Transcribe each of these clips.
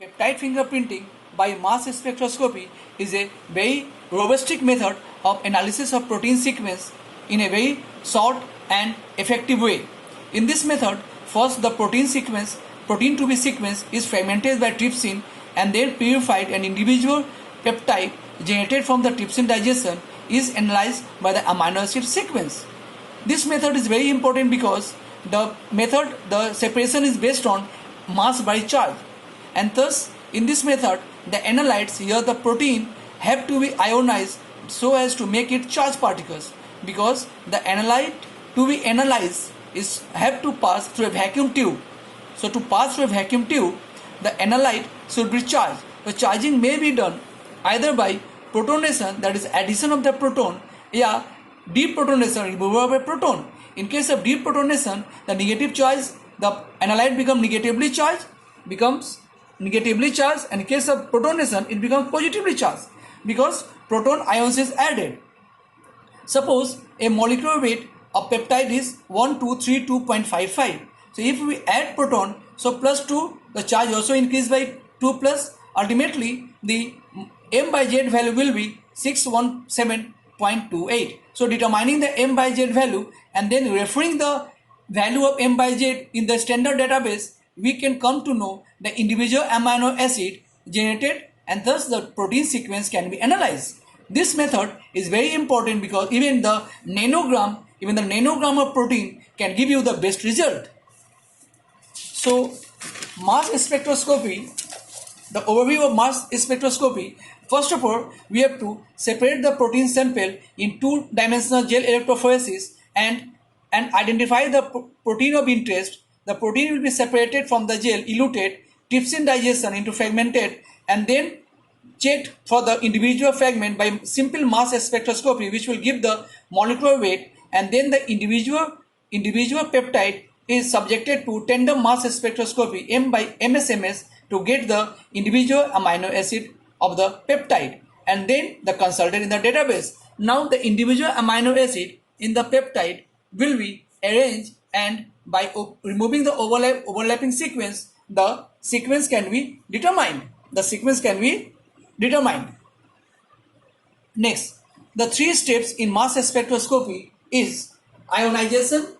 Peptide fingerprinting by mass spectroscopy is a very robust method of analysis of protein sequence in a very short and effective way. In this method, first the protein to be sequenced is fragmented by trypsin and then purified, and individual peptide generated from the trypsin digestion is analyzed by the amino acid sequence. This method is very important because the separation is based on mass by charge, and thus in this method the analytes, here the protein, have to be ionized so as to make it charged particles, because the analyte to be analyzed is have to pass through a vacuum tube. So to pass through a vacuum tube, the analyte should be charged. The charging may be done either by protonation, that is addition of the proton, or deprotonation, removal of a proton. In case of deprotonation, the negative charge, the analyte becomes negatively charged, and in case of protonation it becomes positively charged because proton ions is added. Suppose a molecular weight of peptide is 1232.55. So if we add proton, so plus 2, the charge also increased by 2 plus, ultimately the m by z value will be 617.28. So determining the m by z value and then referring the value of m by z in the standard database, we can come to know the individual amino acid generated, and thus the protein sequence can be analyzed. This method is very important because even the nanogram of protein can give you the best result. So mass spectroscopy, the overview of mass spectroscopy. First of all, we have to separate the protein sample in two-dimensional gel electrophoresis and identify the protein of interest. The protein will be separated from the gel, eluted, trypsin digestion into fragmented, and then checked for the individual fragment by simple mass spectroscopy, which will give the molecular weight, and then the individual peptide is subjected to tandem mass spectroscopy M by MSMS to get the individual amino acid of the peptide, and then the consulted in the database. Now the individual amino acid in the peptide will be arranged, and by removing the overlapping sequence, the sequence can be determined. Next, the 3 steps in mass spectroscopy is ionization,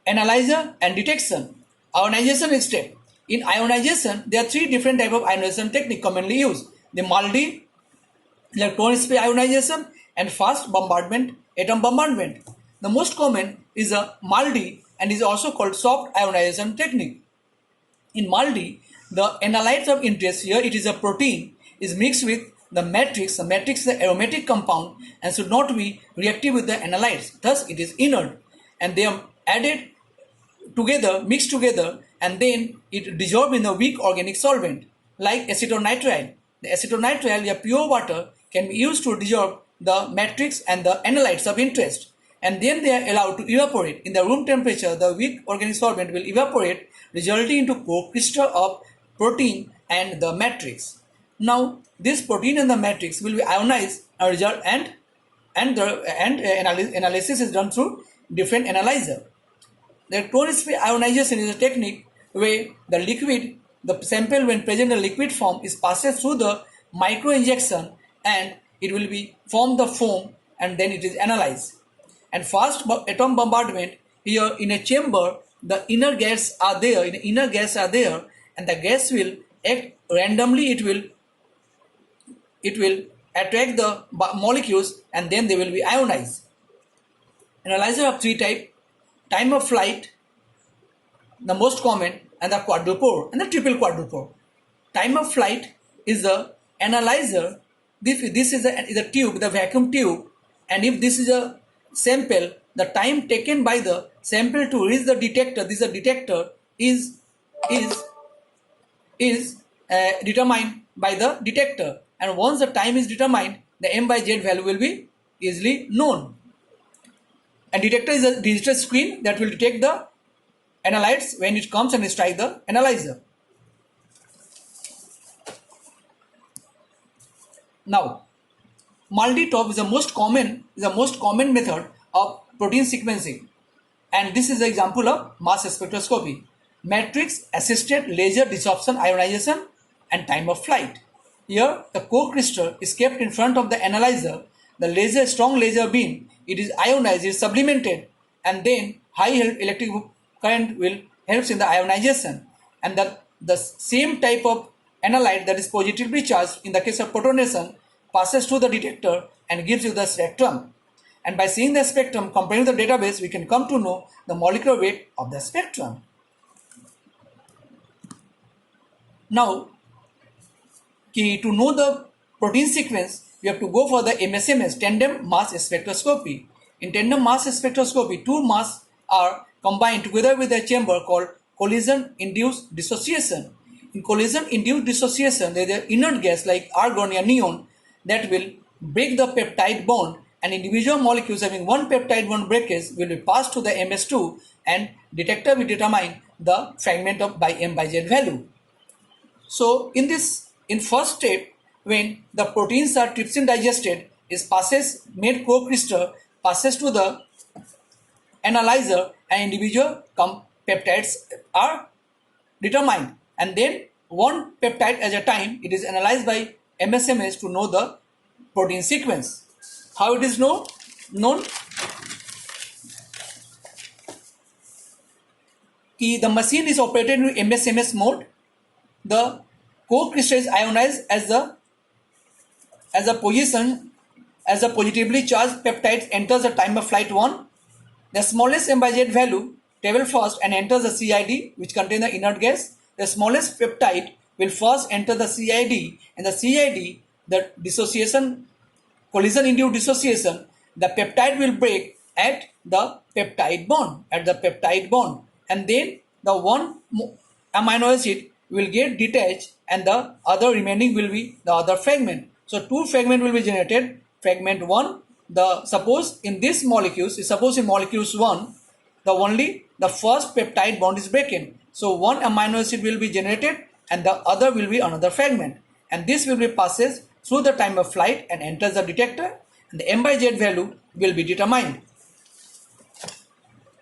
analyzer, and detection. Ionization step. In ionization, there are 3 different types of ionization technique commonly used: the MALDI, electron spray ionization, and fast bombardment, atom bombardment. The most common is a MALDI and is also called soft ionization technique. In MALDI, the analytes of interest, here it is a protein, is mixed with the matrix. The matrix is the aromatic compound and should not be reactive with the analytes. Thus, it is inert, and they are added together, mixed together, and then it dissolved in a weak organic solvent like acetonitrile. The acetonitrile, or pure water, can be used to dissolve the matrix and the analytes of interest, and then they are allowed to evaporate. In the room temperature, the weak organic solvent will evaporate, resulting into core crystal of protein and the matrix. Now, this protein and the matrix will be ionized and analysis is done through different analyzer. The electron spray ionization is a technique where the sample when present in liquid form is passed through the microinjection, and it will be form the foam, and then it is analyzed. And fast atom bombardment, here in a chamber, the inner gas are there, and the gas will act randomly. It will attract the molecules, and then they will be ionized. Analyzer of 3 types: time of flight, the most common, and the quadrupole and the triple quadrupole. Time of flight is the analyzer. This is a tube, the vacuum tube, and if this is a sample, the time taken by the sample to reach the detector, this is a detector, is determined by the detector, and once the time is determined, the m by z value will be easily known. And detector is a digital screen that will detect the analytes when it comes and strike the analyzer. Now, MALDI-TOF is the most common method of protein sequencing. And this is the example of mass spectroscopy. Matrix assisted laser desorption, ionization, and time of flight. Here, the core crystal is kept in front of the analyzer. The laser, strong laser beam, it is ionized, it is sublimated, and then high electric current will helps in the ionization. And the same type of analyte that is positively charged in the case of protonation passes through the detector and gives you the spectrum. And by seeing the spectrum, comparing the database, we can come to know the molecular weight of the spectrum. Now, to know the protein sequence, we have to go for the MSMS, tandem mass spectroscopy. In tandem mass spectroscopy, two masses are combined together with a chamber called collision-induced dissociation. In collision-induced dissociation, there is an inert gas like argon or neon that will break the peptide bond, and individual molecules having one peptide bond breakage will be passed to the MS2, and detector will determine the fragment of by M by Z value. So in first step, when the proteins are trypsin digested, made co-crystal passes to the analyzer, and individual peptides are determined, and then one peptide at a time it is analyzed by MSMS to know the protein sequence. How it is known? The machine is operated in MSMS mode. The co-crystal is ionized as a positively charged peptide enters the time of flight 1. The smallest M by Z value travels first and enters the CID, which contains the inert gas. The smallest peptide will first enter the CID, and the CID, the dissociation, collision-induced dissociation, the peptide will break at the peptide bond, and then the one amino acid will get detached, and the other remaining will be the other fragment. So two fragments will be generated. Fragment 1, suppose in molecules 1, only the first peptide bond is broken. So one amino acid will be generated and the other will be another fragment. And this will be passes through the time of flight and enters the detector, and the M by Z value will be determined.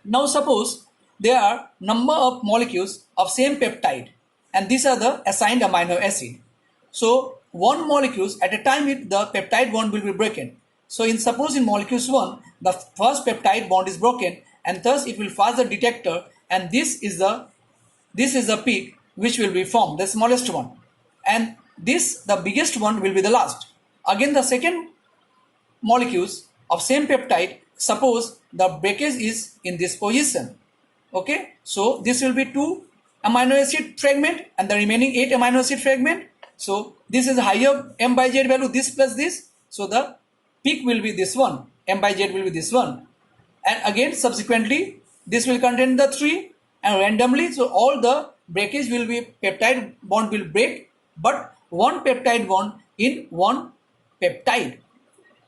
Now suppose there are number of molecules of same peptide, and these are the assigned amino acid. So one molecules at a time the peptide bond will be broken. So suppose in molecules 1, the first peptide bond is broken, and thus it will pass the detector, and this is the peak which will be formed, the smallest one, and the biggest one will be the last. Again, the second molecules of same peptide, suppose the breakage is in this position. Okay, so this will be 2 amino acid fragment and the remaining 8 amino acid fragment. So this is higher M by Z value, this plus this. So the peak will be this one, M by Z will be this one. And again subsequently this will contain the 3, and randomly, so all the breakage will be, peptide bond will break, but one peptide bond in one peptide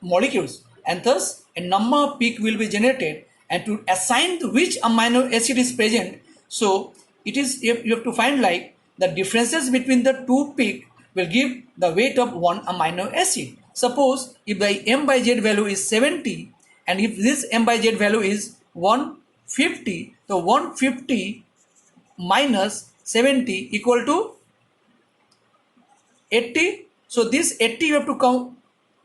molecules, and thus a number of peak will be generated. And to assign which amino acid is present, so it is, you have to find like the differences between the two peak will give the weight of one amino acid. Suppose if the M by Z value is 70, and if this M by Z value is 150, so 150 minus 70 equal to 80. So this 80 you have to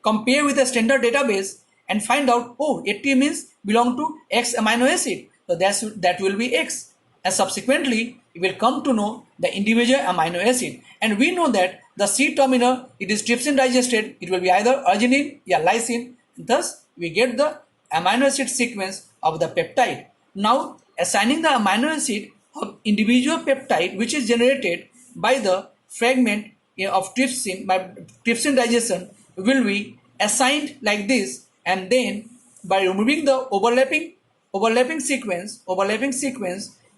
compare with the standard database and find out, 80 means belong to X amino acid. So that will be X. And subsequently, you will come to know the individual amino acid. And we know that the C terminal, it is trypsin digested, it will be either arginine or lysine. Thus, we get the amino acid sequence of the peptide. Now, assigning the amino acid of individual peptide which is generated by the fragment of trypsin, by trypsin digestion, will be assigned like this, and then by removing the overlapping sequence,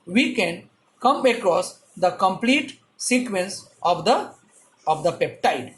we can come across the complete sequence of the peptide.